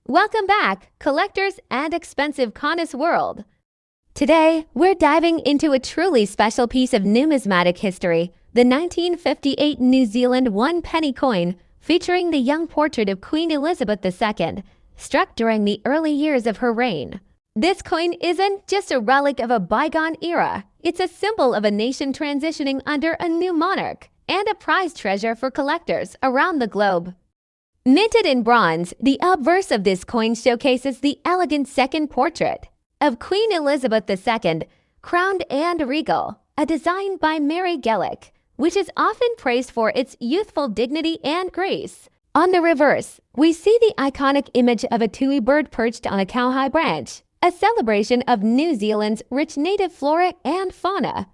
Welcome back, collectors and expensive connoisseurs world. Today, we're diving into a truly special piece of numismatic history, the 1958 New Zealand one-penny coin featuring the young portrait of Queen Elizabeth II, struck during the early years of her reign. This coin isn't just a relic of a bygone era, it's a symbol of a nation transitioning under a new monarch and a prized treasure for collectors around the globe. Minted in bronze, the obverse of this coin showcases the elegant second portrait of Queen Elizabeth II, crowned and regal, a design by Mary Gellick, which is often praised for its youthful dignity and grace. On the reverse, we see the iconic image of a tui bird perched on a cowhide branch, a celebration of New Zealand's rich native flora and fauna.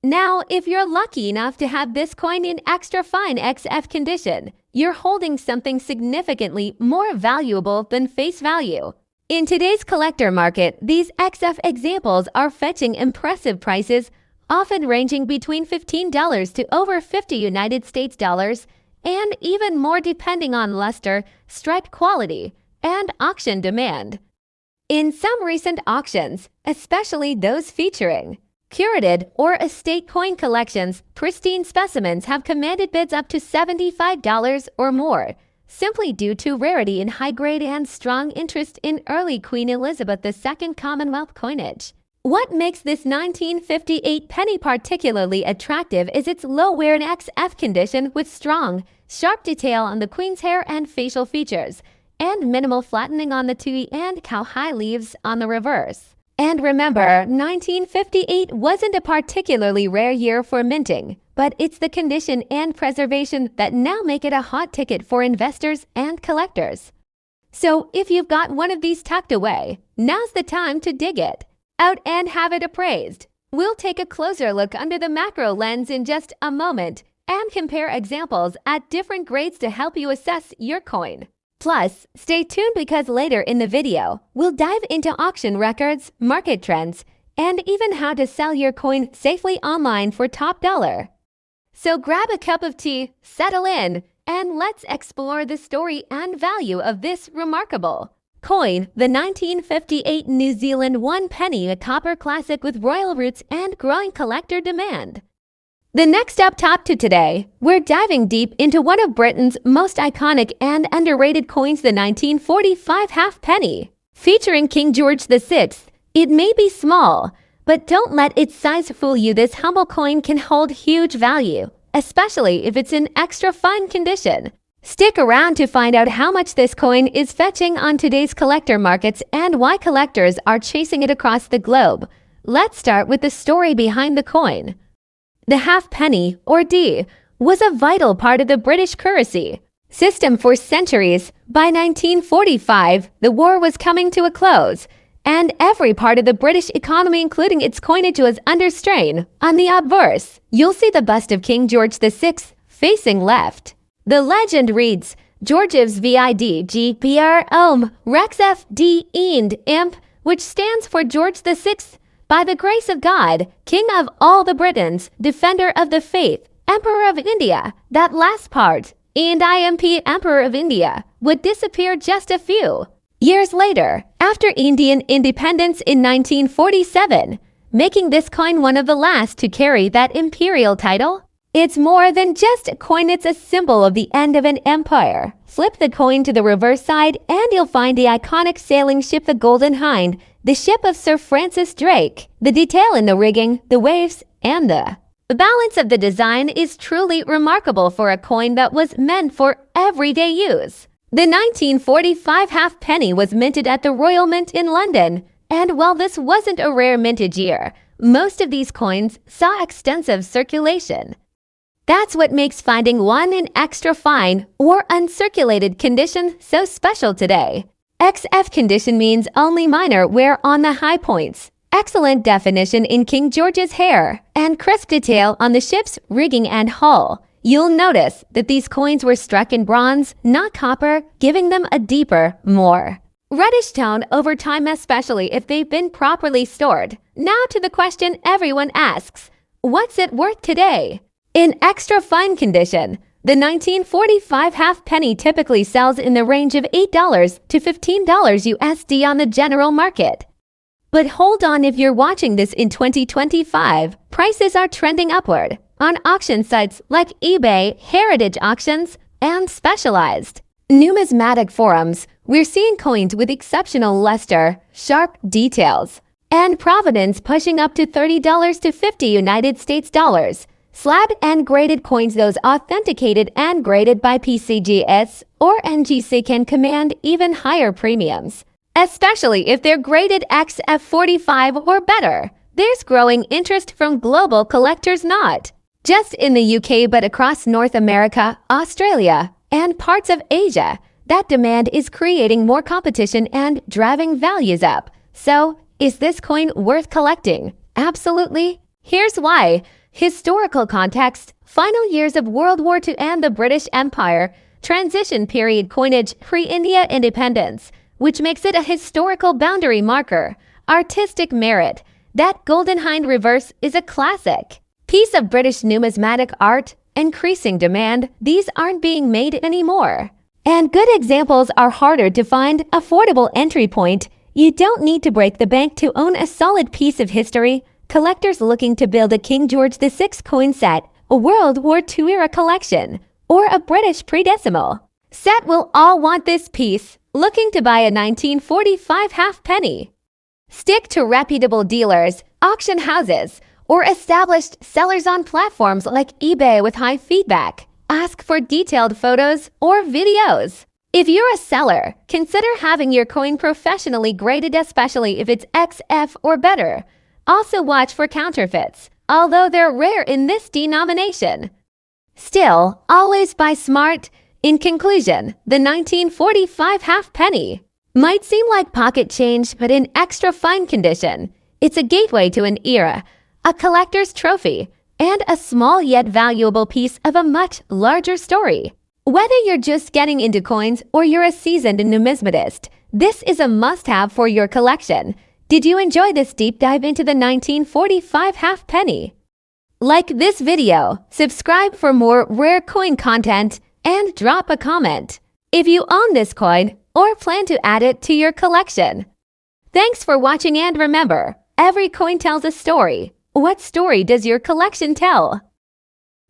Now, if you're lucky enough to have this coin in extra fine XF condition, you're holding something significantly more valuable than face value. In today's collector market, these XF examples are fetching impressive prices, often ranging between $15 to over $50 United States dollars, and even more depending on luster, stripe quality, and auction demand. In some recent auctions, especially those featuring curated or estate coin collections, pristine specimens have commanded bids up to $75 or more, simply due to rarity in high grade and strong interest in early Queen Elizabeth II Commonwealth coinage. What makes this 1958 penny particularly attractive is its low wear and XF condition with strong, sharp detail on the Queen's hair and facial features, and minimal flattening on the tui and cowhide leaves on the reverse. And remember, 1958 wasn't a particularly rare year for minting, but it's the condition and preservation that now make it a hot ticket for investors and collectors. So if you've got one of these tucked away, now's the time to dig it out and have it appraised. We'll take a closer look under the macro lens in just a moment and compare examples at different grades to help you assess your coin. Plus, stay tuned because later in the video, we'll dive into auction records, market trends, and even how to sell your coin safely online for top dollar. So grab a cup of tea, settle in, and let's explore the story and value of this remarkable coin, the 1958 New Zealand one penny, a copper classic with royal roots and growing collector demand. The next up top to today, we're diving deep into one of Britain's most iconic and underrated coins, the 1945 halfpenny. Featuring King George VI, it may be small, but don't let its size fool you. This humble coin can hold huge value, especially if it's in extra fine condition. Stick around to find out how much this coin is fetching on today's collector markets and why collectors are chasing it across the globe. Let's start with the story behind the coin. The halfpenny, or D, was a vital part of the British currency system for centuries. By 1945, the war was coming to a close, and every part of the British economy, including its coinage, was under strain. On the obverse, you'll see the bust of King George VI facing left. The legend reads, George's VIDGBR Rex FD End Imp, which stands for George VI. By the grace of God, King of all the Britons, Defender of the Faith, Emperor of India. That last part, and IMP Emperor of India, would disappear just a few years later, after Indian independence in 1947, making this coin one of the last to carry that imperial title. It's more than just a coin, it's a symbol of the end of an empire. Flip the coin to the reverse side and you'll find the iconic sailing ship, the Golden Hind, the ship of Sir Francis Drake. The detail in the rigging, the waves, and the balance of the design is truly remarkable for a coin that was meant for everyday use. The 1945 halfpenny was minted at the Royal Mint in London, and while this wasn't a rare mintage year, most of these coins saw extensive circulation. That's what makes finding one in extra fine or uncirculated condition so special today. XF condition means only minor wear on the high points, excellent definition in King George's hair, and crisp detail on the ship's rigging and hull. You'll notice that these coins were struck in bronze, not copper, giving them a deeper, more reddish tone over time, especially if they've been properly stored. Now to the question everyone asks, what's it worth today? In extra fine condition, The 1945 halfpenny typically sells in the range of $8 to $15 USD on the general market. But hold on, if you're watching this in 2025, prices are trending upward on auction sites like eBay, heritage auctions, and specialized numismatic forums. We're seeing coins with exceptional luster, sharp details, and provenance pushing up to $30 to $50 United States dollars. Slabbed and graded coins, those authenticated and graded by PCGS or NGC, can command even higher premiums, especially if they're graded XF45 or better. There's growing interest from global collectors, not just in the UK but across North America, Australia, and parts of Asia. That demand is creating more competition and driving values up. So, is this coin worth collecting? Absolutely. Here's why. Historical context: final years of World War II and the British Empire, transition period coinage pre-India independence, which makes it a historical boundary marker. Artistic merit: that golden hind reverse is a classic piece of British numismatic art. Increasing demand: these aren't being made anymore. And good examples are harder to find. Affordable entry point: you don't need to break the bank to own a solid piece of history. Collectors looking to build a King George VI coin set, a World War II era collection, or a British pre-decimal set will all want this piece. Looking to buy a 1945 halfpenny? Stick to reputable dealers, auction houses, or established sellers on platforms like eBay with high feedback. Ask for detailed photos or videos. If you're a seller, consider having your coin professionally graded, especially if it's XF or better. Also watch for counterfeits, although they're rare in this denomination. Still, always buy smart. In conclusion, the 1945 halfpenny might seem like pocket change, but in extra fine condition. It's a gateway to an era, a collector's trophy, and a small yet valuable piece of a much larger story. Whether you're just getting into coins or you're a seasoned numismatist, this is a must-have for your collection. Did you enjoy this deep dive into the 1945 halfpenny? Like this video, subscribe for more rare coin content, and drop a comment if you own this coin or plan to add it to your collection. Thanks for watching, and remember, every coin tells a story. What story does your collection tell?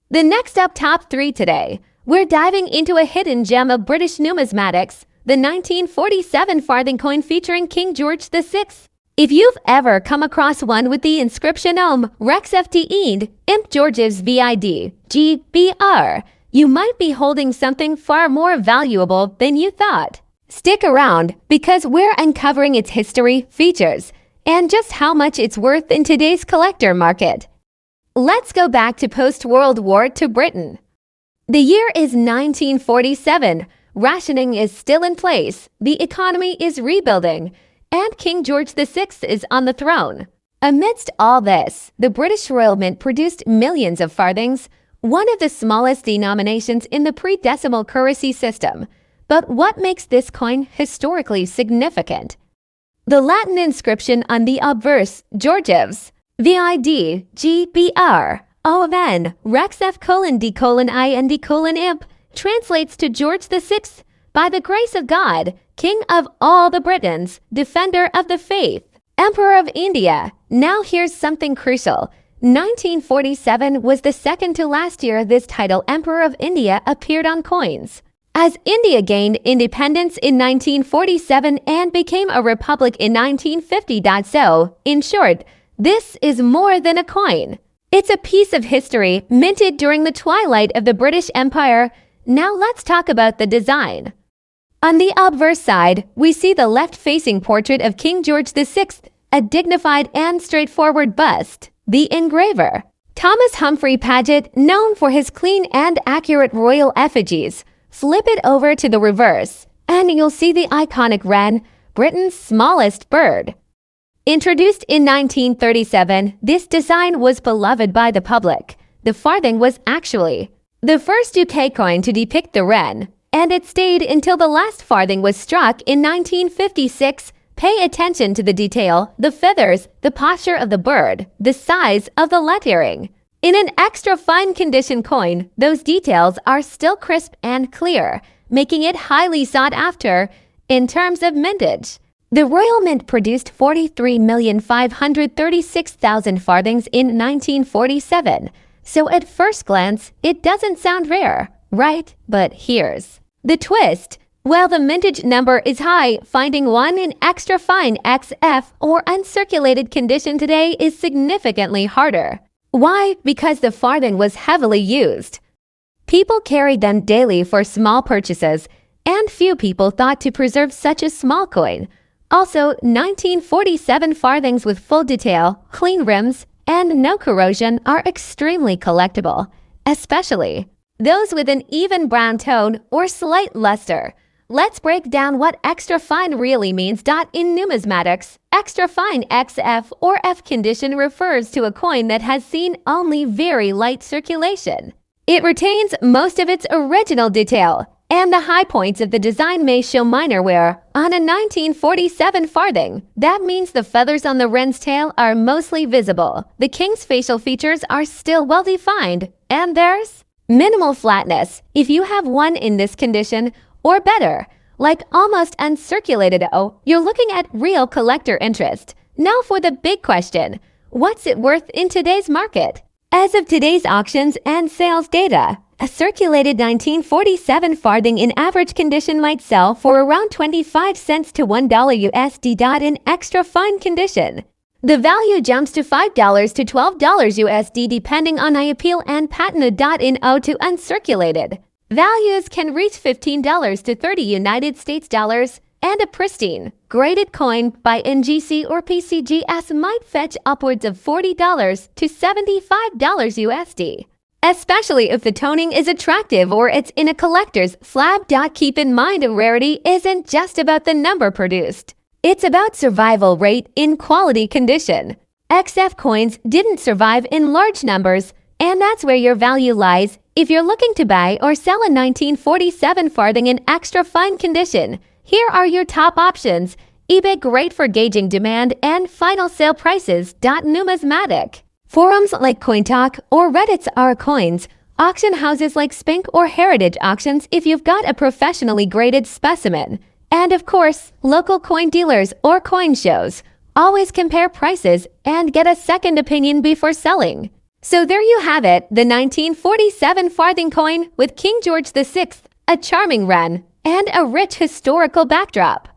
The next up, top 3 today, we're diving into a hidden gem of British numismatics, the 1947 farthing coin featuring King George VI. If you've ever come across one with the inscription Rex FT Imp George's VID GBR, you might be holding something far more valuable than you thought. Stick around, because we're uncovering its history, features, and just how much it's worth in today's collector market. Let's go back to post-World War II Britain. The year is 1947. Rationing is still in place, the economy is rebuilding, and King George VI is on the throne. Amidst all this, the British Royal Mint produced millions of farthings, one of the smallest denominations in the pre-decimal currency system. But what makes this coin historically significant? The Latin inscription on the obverse, Georgiev's VID GBR ON Rex F:(D:(IND:) translates to George VI, by the grace of God, King of all the Britons, Defender of the Faith, Emperor of India. Now here's something crucial. 1947 was the second to last year this title, Emperor of India, appeared on coins. As India gained independence in 1947 and became a republic in 1950. So, in short, this is more than a coin. It's a piece of history minted during the twilight of the British Empire. Now let's talk about the design. On the obverse side, we see the left-facing portrait of King George VI, a dignified and straightforward bust. The engraver, Thomas Humphrey Paget, known for his clean and accurate royal effigies. Flip it over to the reverse, and you'll see the iconic wren, Britain's smallest bird. Introduced in 1937, this design was beloved by the public. The farthing was actually the first UK coin to depict the wren, and it stayed until the last farthing was struck in 1956. Pay attention to the detail, the feathers, the posture of the bird, the size of the lettering. In an extra fine condition coin, those details are still crisp and clear, making it highly sought after in terms of mintage. The Royal Mint produced 43,536,000 farthings in 1947, so at first glance, it doesn't sound rare, right? But here's the twist. While the mintage number is high, finding one in extra fine XF or uncirculated condition today is significantly harder. Why? Because the farthing was heavily used. People carried them daily for small purchases, and few people thought to preserve such a small coin. Also, 1947 farthings with full detail, clean rims, and no corrosion are extremely collectible, especially those with an even brown tone or slight luster. Let's break down what extra fine really means. In numismatics, extra fine XF or F condition refers to a coin that has seen only very light circulation. It retains most of its original detail, and the high points of the design may show minor wear. On a 1947 farthing, that means the feathers on the wren's tail are mostly visible. The king's facial features are still well defined, and there's minimal flatness. If you have one in this condition, or better, like almost uncirculated you're looking at real collector interest. Now for the big question, what's it worth in today's market? As of today's auctions and sales data, a circulated 1947 farthing in average condition might sell for around 25 cents to $1 USD. In extra fine condition, the value jumps to $5 to $12 USD depending on IPL and patented. In to uncirculated, values can reach $15 to $30 United States dollars, and a pristine, graded coin by NGC or PCGS might fetch upwards of $40 to $75 USD. Especially if the toning is attractive or it's in a collector's slab. Keep in mind, a rarity isn't just about the number produced. It's about survival rate in quality condition. XF coins didn't survive in large numbers, and that's where your value lies. If you're looking to buy or sell a 1947 farthing in extra fine condition, here are your top options. eBay, great for gauging demand and final sale prices. Numismatic forums like CoinTalk or Reddit's are coins. Auction houses like Spink or Heritage Auctions if you've got a professionally graded specimen. And of course, local coin dealers or coin shows. Always compare prices and get a second opinion before selling. So there you have it, the 1947 farthing coin with King George VI, a charming run, and a rich historical backdrop.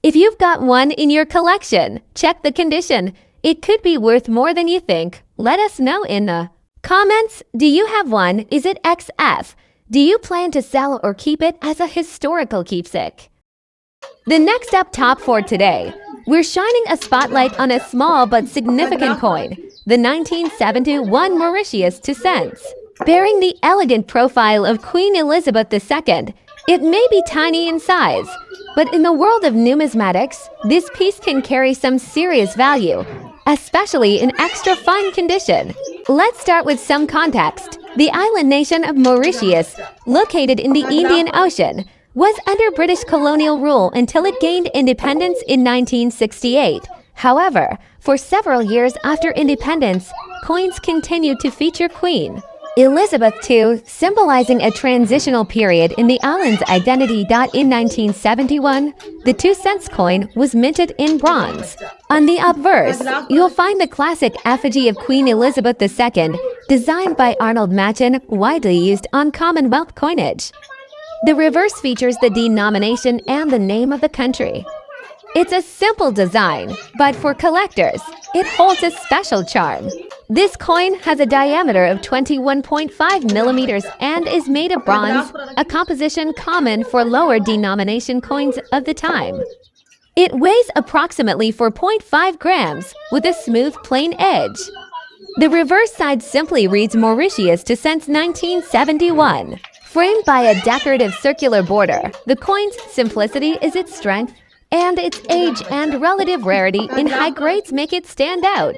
If you've got one in your collection, check the condition. It could be worth more than you think. Let us know in the comments. Do you have one? Is it XF? Do you plan to sell or keep it as a historical keepsake? The next up top for today, we're shining a spotlight on a small but significant coin, the 1971 Mauritius 2 cents. Bearing the elegant profile of Queen Elizabeth II, it may be tiny in size, but in the world of numismatics, this piece can carry some serious value, especially in extra fine condition. Let's start with some context. The island nation of Mauritius, located in the Indian Ocean, was under British colonial rule until it gained independence in 1968. However, for several years after independence, coins continued to feature Queen Elizabeth II, symbolizing a transitional period in the island's identity. In 1971, the 2 cents coin was minted in bronze. On the obverse, you'll find the classic effigy of Queen Elizabeth II, designed by Arnold Machen, widely used on Commonwealth coinage. The reverse features the denomination and the name of the country. It's a simple design, but for collectors, it holds a special charm. This coin has a diameter of 21.5 millimeters and is made of bronze, a composition common for lower denomination coins of the time. It weighs approximately 4.5 grams with a smooth, plain edge. The reverse side simply reads Mauritius 2 cents 1971. Framed by a decorative circular border, the coin's simplicity is its strength, and its age and relative rarity in high grades make it stand out.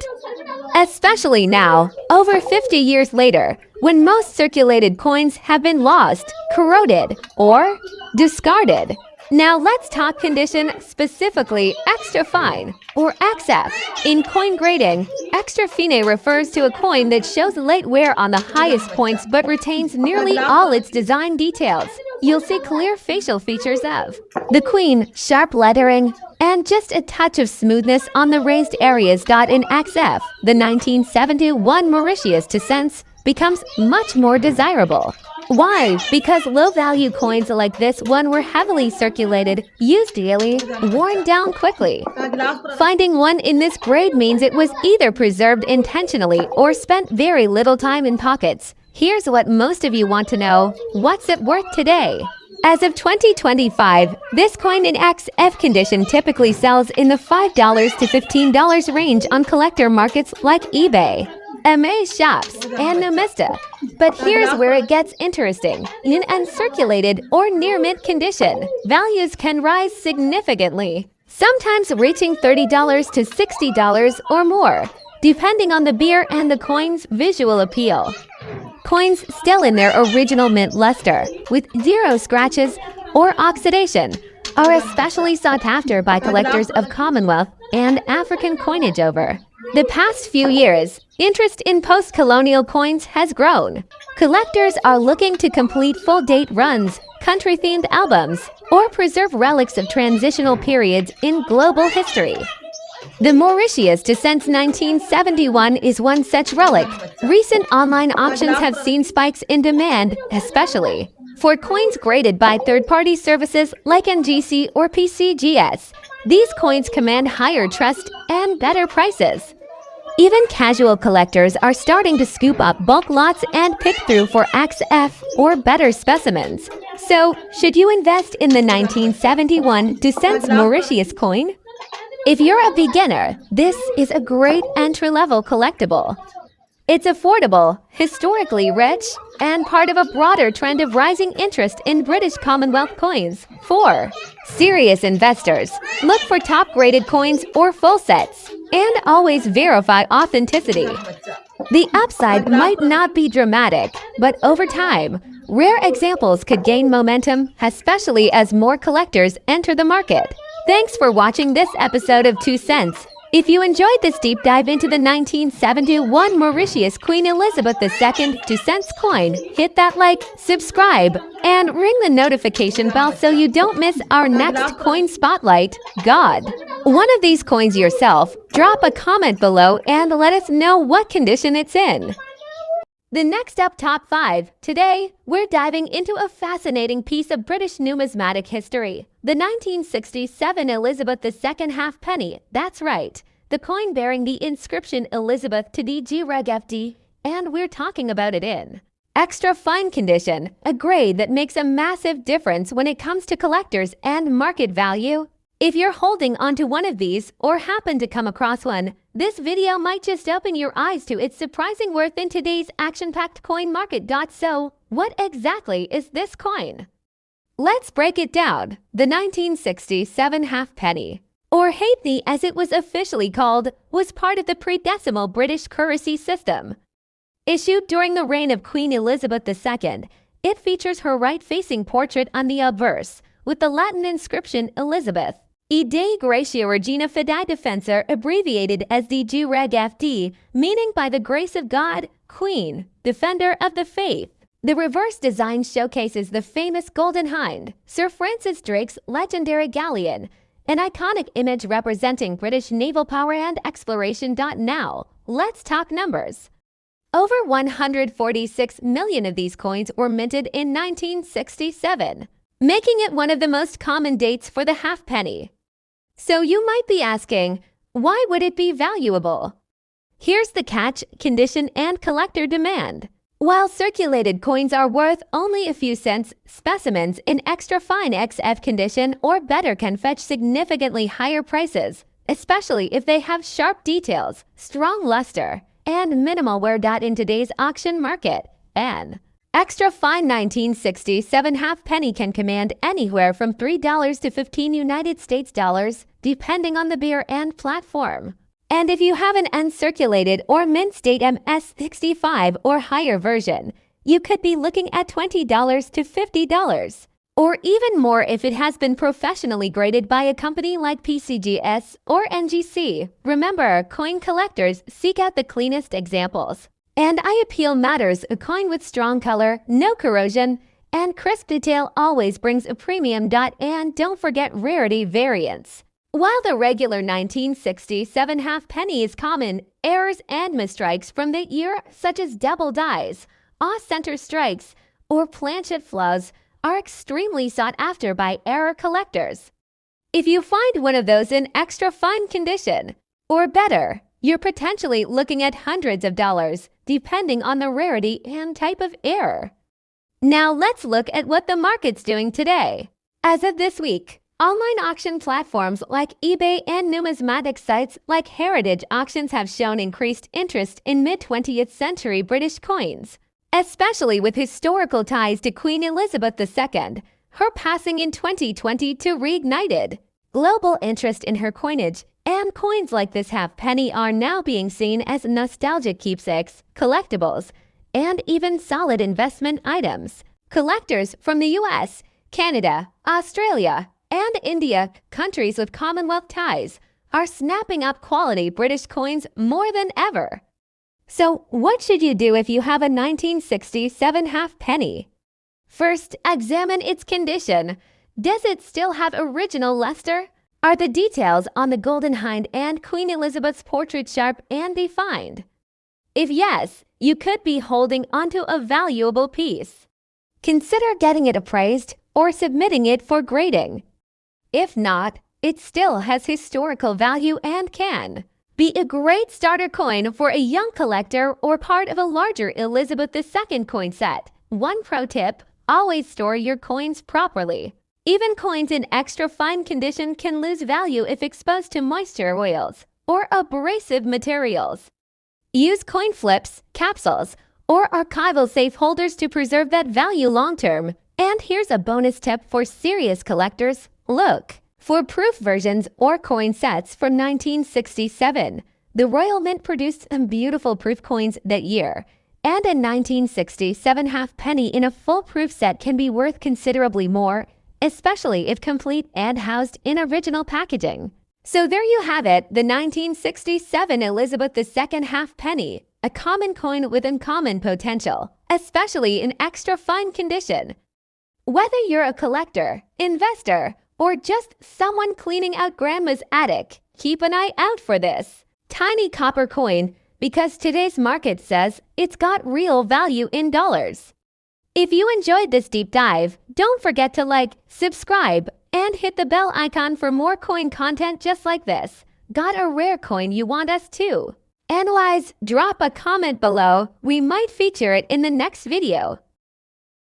Especially now, over 50 years later, when most circulated coins have been lost, corroded, or discarded. Now let's talk condition, specifically extra fine, or XF. In coin grading, extra fine refers to a coin that shows late wear on the highest points but retains nearly all its design details. You'll see clear facial features of the queen, sharp lettering, and just a touch of smoothness on the raised areas. In XF, the 1971 Mauritius descents becomes much more desirable. Why? Because low-value coins like this one were heavily circulated, used daily, worn down quickly. Finding one in this grade means it was either preserved intentionally or spent very little time in pockets. Here's what most of you want to know. What's it worth today? As of 2025, this coin in XF condition typically sells in the $5 to $15 range on collector markets like eBay, Amaze shops, and Numista. But here's where it gets interesting. In uncirculated or near-mint condition, values can rise significantly, sometimes reaching $30 to $60 or more, depending on the beer and the coin's visual appeal. Coins still in their original mint luster, with zero scratches or oxidation, are especially sought after by collectors of Commonwealth and African coinage over the past few years. Interest in post-colonial coins has grown. Collectors are looking to complete full-date runs, country-themed albums, or preserve relics of transitional periods in global history. The Mauritius since 1971 is one such relic. Recent online auctions have seen spikes in demand, especially for coins graded by third-party services like NGC or PCGS. These coins command higher trust and better prices. Even casual collectors are starting to scoop up bulk lots and pick through for XF or better specimens. So, should you invest in the 1971 descents Mauritius coin? If you're a beginner, this is a great entry-level collectible. It's affordable, historically rich, and part of a broader trend of rising interest in British Commonwealth coins. For serious investors, look for top-graded coins or full sets, and always verify authenticity. The upside might not be dramatic, but over time, rare examples could gain momentum, especially as more collectors enter the market. Thanks for watching this episode of 2 Cents. If you enjoyed this deep dive into the 1971 Mauritius Queen Elizabeth II 2 cents coin, hit that like, subscribe, and ring the notification bell so you don't miss our next coin spotlight. God. One of these coins yourself, drop a comment below and let us know what condition it's in. The next up, top 5. Today, we're diving into a fascinating piece of British numismatic history. The 1967 Elizabeth II halfpenny, that's right. The coin bearing the inscription Elizabeth to DG Reg FD, and we're talking about it in extra fine condition, a grade that makes a massive difference when it comes to collectors and market value. If you're holding onto one of these or happen to come across one, this video might just open your eyes to its surprising worth in today's action-packed coin market. So, what exactly is this coin? Let's break it down. The 1967 halfpenny, or halfpenny as it was officially called, was part of the pre-decimal British currency system. Issued during the reign of Queen Elizabeth II, it features her right-facing portrait on the obverse, with the Latin inscription Elizabeth. E Dei Gratia Regina Fidei Defensor, abbreviated as DG Reg FD, meaning by the grace of God, Queen, Defender of the Faith. The reverse design showcases the famous Golden Hind, Sir Francis Drake's legendary galleon, an iconic image representing British naval power and exploration. Now, let's talk numbers. Over 146 million of these coins were minted in 1967, making it one of the most common dates for the halfpenny. So you might be asking, why would it be valuable? Here's the catch: condition and collector demand. While circulated coins are worth only a few cents, specimens in extra fine XF condition or better can fetch significantly higher prices, especially if they have sharp details, strong luster, and minimal wear. In today's auction market, an extra fine 1967 halfpenny can command anywhere from $3 to $15 United States dollars, depending on the beer and platform. And if you have an uncirculated or mint state MS65 or higher version, you could be looking at $20 to $50. or even more if it has been professionally graded by a company like PCGS or NGC. Remember, coin collectors seek out the cleanest examples. And eye appeal matters. A coin with strong color, no corrosion, and crisp detail always brings a premium. And don't forget rarity variants. While the regular 1967 halfpenny is common, errors and misstrikes from the era, such as double dies, off-center strikes, or planchet flaws, are extremely sought after by error collectors. If you find one of those in extra fine condition, or better, you're potentially looking at hundreds of dollars, depending on the rarity and type of error. Now let's look at what the market's doing today. As of this week, online auction platforms like eBay and numismatic sites like Heritage Auctions have shown increased interest in mid-20th century British coins, especially with historical ties to Queen Elizabeth II. Her passing in 2020 reignited global interest in her coinage, and coins like this halfpenny are now being seen as nostalgic keepsakes, collectibles, and even solid investment items. Collectors from the US, Canada, Australia, and India, countries with Commonwealth ties, are snapping up quality British coins more than ever. So, what should you do if you have a 1967 halfpenny? First, examine its condition. Does it still have original luster? Are the details on the golden hind and Queen Elizabeth's portrait sharp and defined? If yes, you could be holding onto a valuable piece. Consider getting it appraised or submitting it for grading. If not, it still has historical value and can be a great starter coin for a young collector or part of a larger Elizabeth II coin set. One pro tip: always store your coins properly. Even coins in extra fine condition can lose value if exposed to moisture, oils, or abrasive materials. Use coin flips, capsules, or archival safe holders to preserve that value long-term. And here's a bonus tip for serious collectors. Look for proof versions or coin sets from 1967. The Royal Mint produced some beautiful proof coins that year, and a 1967 halfpenny in a full proof set can be worth considerably more, especially if complete and housed in original packaging. So there you have it, the 1967 Elizabeth II halfpenny, a common coin with uncommon potential, especially in extra fine condition. Whether you're a collector, investor, or just someone cleaning out grandma's attic, keep an eye out for this tiny copper coin, because today's market says it's got real value in dollars. If you enjoyed this deep dive, don't forget to like, subscribe, and hit the bell icon for more coin content just like this. Got a rare coin you want us to analyze? Drop a comment below. We might feature it in the next video.